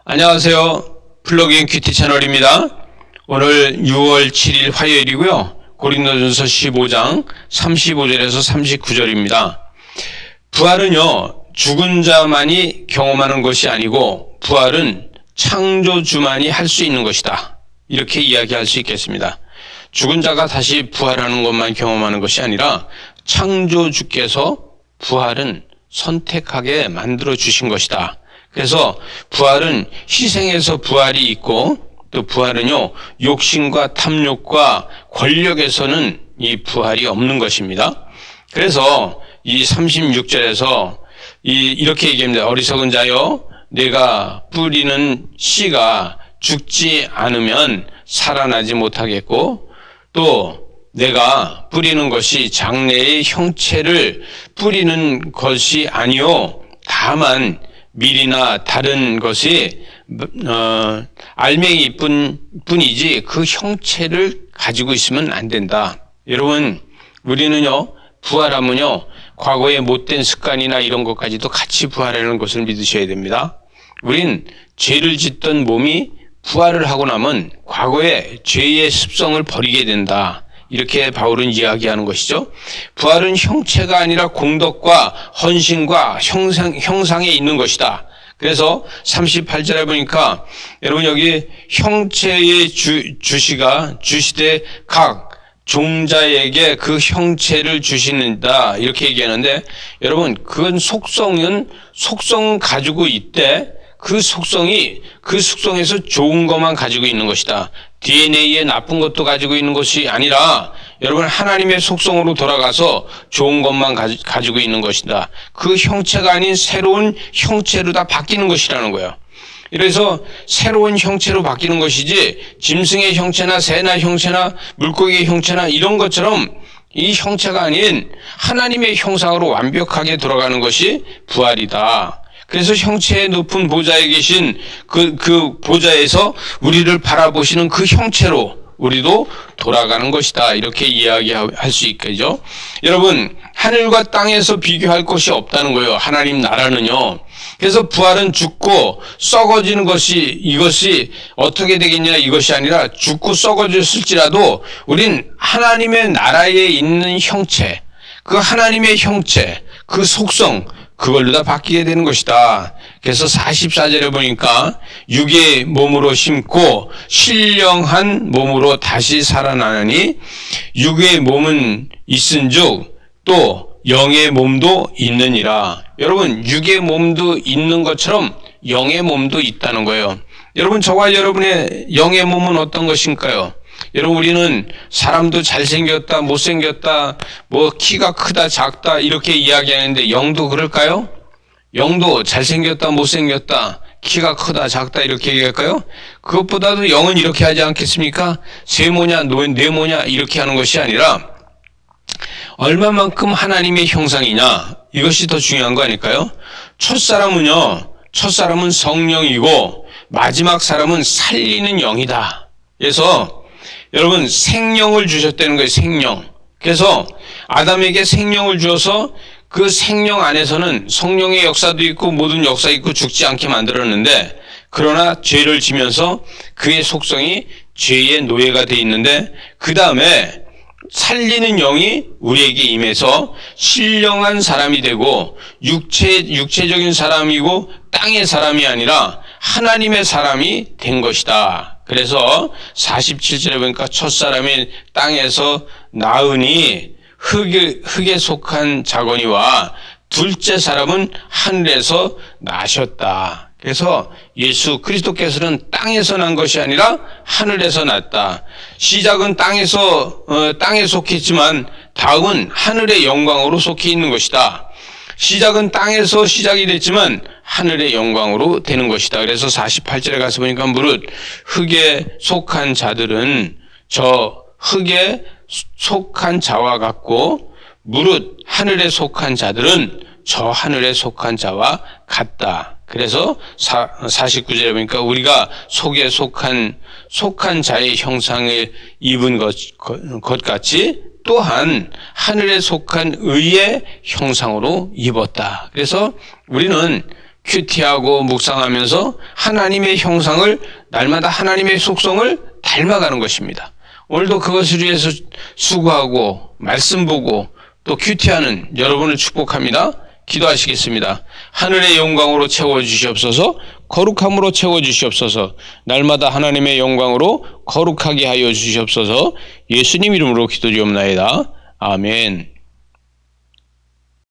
안녕하세요. 플러그인 큐티 채널입니다. 오늘 6월 7일 화요일이고요. 고린도전서 15장 35절에서 39절입니다. 부활은요, 죽은 자만이 경험하는 것이 아니고 부활은 창조주만이 할 수 있는 것이다. 이렇게 이야기할 수 있겠습니다. 죽은 자가 다시 부활하는 것만 경험하는 것이 아니라 창조주께서 부활은 선택하게 만들어 주신 것이다. 그래서 부활은 희생에서 부활이 있고, 또 부활은요, 욕심과 탐욕과 권력에서는 이 부활이 없는 것입니다. 그래서 이 36절에서 이렇게 얘기합니다. 어리석은 자여, 내가 뿌리는 씨가 죽지 않으면 살아나지 못하겠고, 또 내가 뿌리는 것이 장래의 형체를 뿌리는 것이 아니요, 다만 밀이나 다른 것이 알맹이 뿐이지 그 형체를 가지고 있으면 안 된다. 여러분, 우리는요, 부활하면요, 과거의 못된 습관이나 이런 것까지도 같이 부활하는 것을 믿으셔야 됩니다. 우린 죄를 짓던 몸이 부활을 하고 나면 과거의 죄의 습성을 버리게 된다. 이렇게 바울은 이야기하는 것이죠. 부활은 형체가 아니라 공덕과 헌신과 형상에 있는 것이다. 그래서 38절에 보니까 여러분 여기 형체의 주시되 각 종자에게 그 형체를 주시는다. 이렇게 얘기하는데 여러분 그건 속성 가지고 있대. 그 속성에서 좋은 것만 가지고 있는 것이다. DNA에 나쁜 것도 가지고 있는 것이 아니라 여러분 하나님의 속성으로 돌아가서 좋은 것만 가지고 있는 것이다. 그 형체가 아닌 새로운 형체로 다 바뀌는 것이라는 거예요. 그래서 새로운 형체로 바뀌는 것이지 짐승의 형체나 새나 형체나 물고기의 형체나 이런 것처럼 이 형체가 아닌 하나님의 형상으로 완벽하게 돌아가는 것이 부활이다. 그래서 형체의 높은 보좌에 계신 그 보좌에서 우리를 바라보시는 그 형체로 우리도 돌아가는 것이다. 이렇게 이야기할 수 있겠죠. 여러분, 하늘과 땅에서 비교할 것이 없다는 거예요. 하나님 나라는요. 그래서 부활은 죽고 썩어지는 이것이 어떻게 되겠냐 이것이 아니라 죽고 썩어졌을지라도 우린 하나님의 나라에 있는 형체, 그 하나님의 형체, 그 속성, 그걸로 다 바뀌게 되는 것이다. 그래서 44절에 보니까 육의 몸으로 심고 신령한 몸으로 다시 살아나느니 육의 몸은 있은즉 또 영의 몸도 있느니라. 여러분 육의 몸도 있는 것처럼 영의 몸도 있다는 거예요. 여러분 저와 여러분의 영의 몸은 어떤 것인가요? 여러분 우리는 사람도 잘생겼다 못생겼다 뭐 키가 크다 작다 이렇게 이야기하는데 영도 그럴까요? 영도 잘생겼다 못생겼다 키가 크다 작다 이렇게 얘기할까요? 그것보다도 영은 이렇게 하지 않겠습니까? 세모냐 네모냐 이렇게 하는 것이 아니라 얼마만큼 하나님의 형상이냐 이것이 더 중요한 거 아닐까요? 첫사람은 성령이고 마지막 사람은 살리는 영이다. 그래서 여러분 생명을 주셨다는 거예요. 생명. 그래서 아담에게 생명을 주어서 그 생명 안에서는 성령의 역사도 있고 모든 역사 있고 죽지 않게 만들었는데 그러나 죄를 지면서 그의 속성이 죄의 노예가 돼 있는데 그 다음에 살리는 영이 우리에게 임해서 신령한 사람이 되고 육체적인 사람이고 땅의 사람이 아니라 하나님의 사람이 된 것이다. 그래서 47절에 보니까 첫사람이 땅에서 나으니 흙에 속한 자거니와 둘째 사람은 하늘에서 나셨다. 그래서 예수 그리스도께서는 땅에서 난 것이 아니라 하늘에서 났다. 시작은 땅에 속했지만 다음은 하늘의 영광으로 속해 있는 것이다. 시작은 땅에서 시작이 됐지만 하늘의 영광으로 되는 것이다. 그래서 48절에 가서 보니까 무릇 흙에 속한 자들은 저 흙에 속한 자와 같고 무릇 하늘에 속한 자들은 저 하늘에 속한 자와 같다. 그래서 49절에 보니까 우리가 속에 속한 자의 형상을 입은 것 같이 또한 하늘에 속한 의의 형상으로 입었다. 그래서 우리는 큐티하고 묵상하면서 하나님의 형상을, 날마다 하나님의 속성을 닮아가는 것입니다. 오늘도 그것을 위해서 수고하고 말씀 보고 또 큐티하는 여러분을 축복합니다. 기도하시겠습니다. 하늘의 영광으로 채워주시옵소서, 거룩함으로 채워주시옵소서, 날마다 하나님의 영광으로 거룩하게 하여 주시옵소서, 예수님 이름으로 기도드리옵나이다. 아멘.